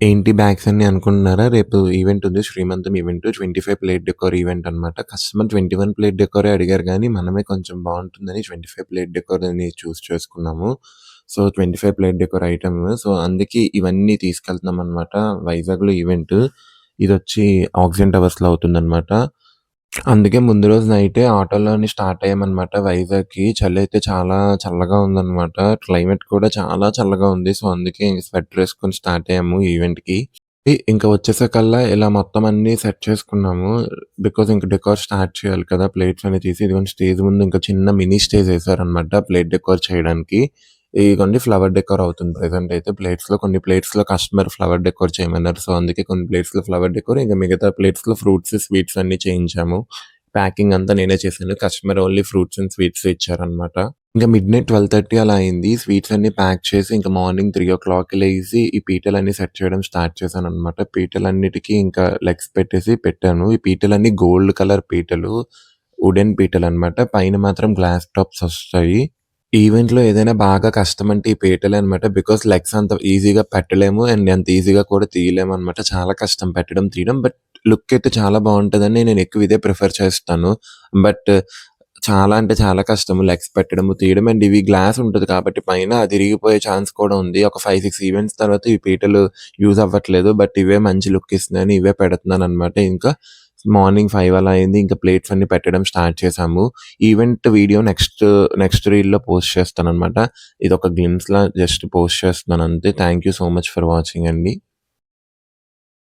ఏంటి బ్యాగ్స్ అని అనుకుంటున్నారా? రేపు ఈవెంట్ ఉంది. శ్రీమంతం ఈవెంట్ 25 ప్లేట్ డెకోర్ ఈవెంట్ అనమాట. కస్టమర్ 21 ప్లేట్ డెకోరే అడిగారు గానీ, మనమే కొంచెం బావుంటుందని 25 ప్లేట్ డెకోర్ అని చేసుకున్నాము. So, 25 plate decor item. So, అందుకే ఇవన్నీ తీసుకెళ్తున్నామనమాట. వైజాగ్‌లో ఈవెంట్. ఇదొచ్చి ఆక్సిజన్ టవర్స్‌లో అవుతుందనమాట. అందుకే ముందు రోజు నైటే ఆటోలోని స్టార్ట్ అయ్యామనమాట వైజాగ్‌కి. చలైతే చాలా చల్లగా ఉందనమాట. క్లైమేట్ కూడా చాలా చల్లగా ఉంది. సో, అందుకే ఇంక స్వెటరేసుకొని స్టార్ట్ అయ్యాము ఈవెంట్‌కి. ఇంకా వచ్చేసాకల్లా ఇలా మొత్తం అన్నీ సెట్ చేసుకున్నాము. బికాజ్ ఇంక డెకోర్ స్టార్ట్ చేయాలి కదా! ప్లేట్స్ అన్ని తీసి ఇదిగోండి స్టేజ్ ముందు ఇంకా చిన్న మినీ స్టేజ్ ఏసారనమాట ప్లేట్ డెకోర్ చేయడానికి. ఇదిగోండి ఫ్లవర్ డెకోర్ అవుతుంది ప్రెజెంట్ అయితే ప్లేట్స్‌లో. కొన్ని ప్లేట్స్‌లో కస్టమర్ ఫ్లవర్ డెకోర్ చేయమన్నారు. సో, అందుకే కొన్ని ప్లేట్స్‌లో ఫ్లవర్ డెకోర్, ఇంకా మిగతా ప్లేట్స్‌లో ఫ్రూట్స్, స్వీట్స్ అన్నీ చేయించాము. ప్యాకింగ్ అంతా నేనే చేశాను. Customer only fruits and sweets ఇచ్చారనమాట. ఇంక మిడ్‌నైట్ 12:30 అలా అయింది. స్వీట్స్ అన్నీ ప్యాక్ చేసి ఇంక మార్నింగ్ 3:00కి లెగిసి ఈ పీటలన్నీ సెట్ చేయడం స్టార్ట్ చేశాననమాట. పీటలన్నిటికి ఇంకా లెగ్స్ పెట్టాను. ఈ పీటలన్నీ గోల్డ్ కలర్ పీటలు. వుడెన్ పీటలనమాట. పైన మాత్రం గ్లాస్ టాప్స్ ఒస్తాయి. ఈవెంట్‌లో ఏదైనా బాగా కష్టమంటే ఈ పీటలే అనమాట. బికాజ్ లెగ్స్ అంత ఈజీగా పెట్టలేము. అండ్ అంత ఈజీగా కూడా తీయలేమనమాట. చాలా కష్టం పెట్టడం, తీయడం. బట్ లుక్ అయితే చాలా బావుంటదని నేను ఎక్కువ ఇదే ప్రిఫర్ చేస్తాను. బట్ చాలా అంటే చాలా కష్టము లెగ్స్ పెట్టడము, తీయడం. అండ్ ఇవి గ్లాస్ ఉంటది కాబట్టి పైన అది ఇరిగిపోయే ఛాన్స్ కూడా ఉంది. ఒక 5, 6 ఈవెంట్స్ తర్వాత ఈ పీటలు యూజ్ అవ్వట్లేదు. బట్ ఇవే మంచి లుక్ ఇస్తున్నాయని ఇవే పెడుతున్నాననమాట. ఇంకా మార్నింగ్ 5 అలా అయింది. ఇంకా ప్లేట్స్ అన్నీ పెట్టడం స్టార్ట్ చేశాము. ఈవెంట్ వీడియో నెక్స్ట్ రీల్‌లో పోస్ట్ చేస్తాననమాట. ఇదొక గ్లిమ్స్‌లా జస్ట్ పోస్ట్ చేస్తున్నాను అంతే. Thank you so much for watching అండి.